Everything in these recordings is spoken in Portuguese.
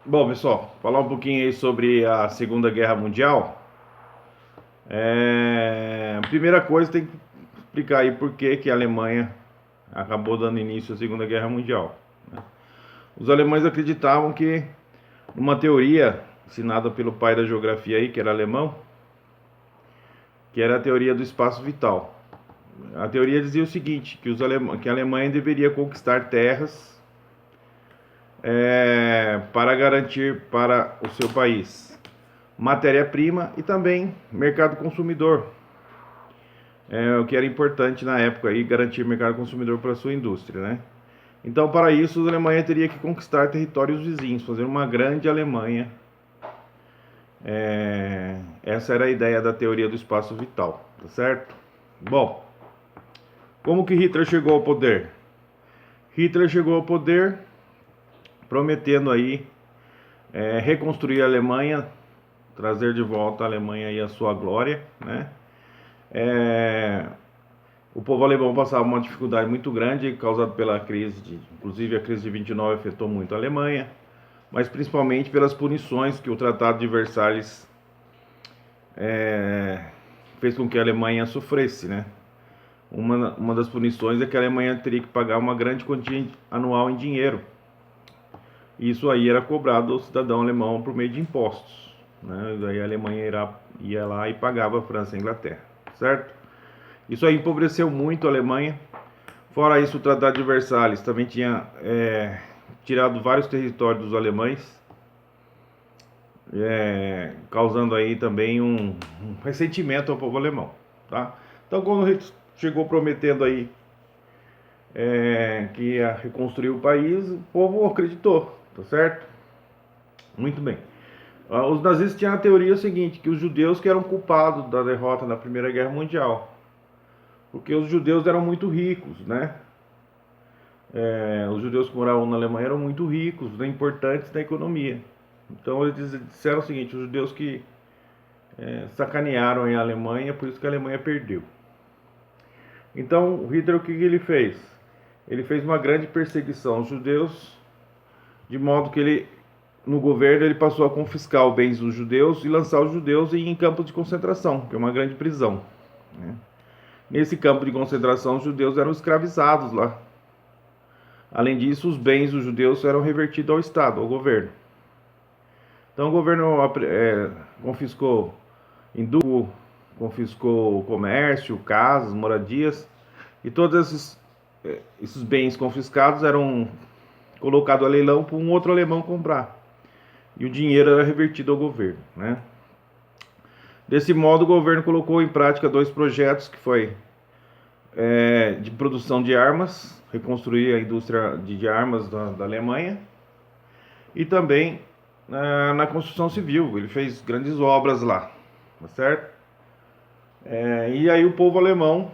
Bom, pessoal, falar um pouquinho aí sobre a Segunda Guerra Mundial. Primeira coisa, tem que explicar aí por que que a Alemanha acabou dando início à Segunda Guerra Mundial. Os alemães acreditavam que, numa teoria ensinada pelo pai da geografia aí, que era alemão, que era a teoria do espaço vital. A teoria dizia o seguinte, que a Alemanha deveria conquistar terras para garantir para o seu país matéria-prima e também mercado consumidor, o que era importante na época, aí garantir mercado consumidor para a sua indústria, né? Então, para isso, a Alemanha teria que conquistar territórios vizinhos, fazer uma grande Alemanha. Essa era a ideia da teoria do espaço vital, tá certo? Bom, como que Hitler chegou ao poder? Hitler chegou ao poder prometendo aí reconstruir a Alemanha, trazer de volta a Alemanha e a sua glória, né? É, o povo alemão passava uma dificuldade muito grande causada pela crise, inclusive a crise de 29 afetou muito a Alemanha, mas principalmente pelas punições que o Tratado de Versalhes fez com que a Alemanha sofresse, né? Uma das punições é que a Alemanha teria que pagar uma grande quantia anual em dinheiro. Isso aí era cobrado ao cidadão alemão por meio de impostos, né? Daí a Alemanha ia lá e pagava a França e a Inglaterra, certo? Isso aí empobreceu muito a Alemanha. Fora isso, o Tratado de Versalhes também tinha tirado vários territórios dos alemães, causando aí também um ressentimento ao povo alemão, tá? Então, quando ele chegou prometendo aí que ia reconstruir o país, o povo acreditou, tá certo? Muito bem. Os nazistas tinham a teoria seguinte, que os judeus que eram culpados da derrota na Primeira Guerra Mundial, porque os judeus eram muito ricos, né? Os judeus que moravam na Alemanha eram muito ricos, né, importantes na economia. Então eles disseram o seguinte: os judeus que sacanearam a Alemanha, por isso que a Alemanha perdeu. Então o Hitler, o que ele fez? Ele fez uma grande perseguição aos judeus, de modo que ele, no governo, ele passou a confiscar os bens dos judeus e lançar os judeus em campos de concentração, que é uma grande prisão, né? Nesse campo de concentração, os judeus eram escravizados lá. Além disso, os bens dos judeus eram revertidos ao Estado, ao governo. Então o governo confiscou indústria, confiscou comércio, casas, moradias, e todos esses bens confiscados eram colocados a leilão para um outro alemão comprar. E o dinheiro era revertido ao governo, né? Desse modo, o governo colocou em prática dois projetos, que foi de produção de armas, reconstruir a indústria de armas da Alemanha, e também na construção civil. Ele fez grandes obras lá, tá certo? E aí o povo alemão,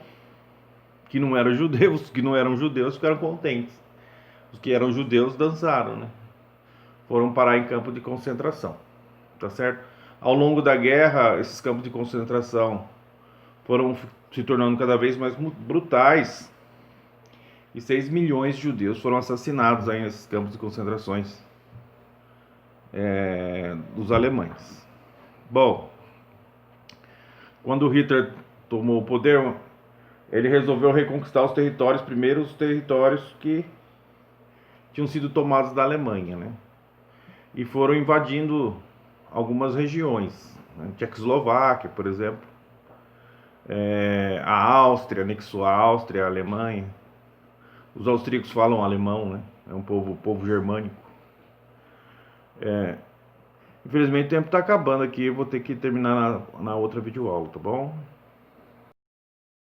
que não eram judeus, que não eram judeus, ficaram contentes. Os que eram judeus dançaram, né? Foram parar em campo de concentração, tá certo? Ao longo da guerra, esses campos de concentração foram se tornando cada vez mais brutais, e 6 milhões de judeus foram assassinados aí nesses campos de concentrações dos alemães. Bom, quando Hitler tomou o poder, ele resolveu reconquistar os territórios, primeiro os territórios que tinham sido tomados da Alemanha, né? E foram invadindo algumas regiões, né? Tchecoslováquia, por exemplo, a Áustria, anexou a Áustria, a Alemanha. Os austríacos falam alemão, né? É um povo germânico. Infelizmente o tempo está acabando aqui, eu vou ter que terminar na outra videoaula, tá bom?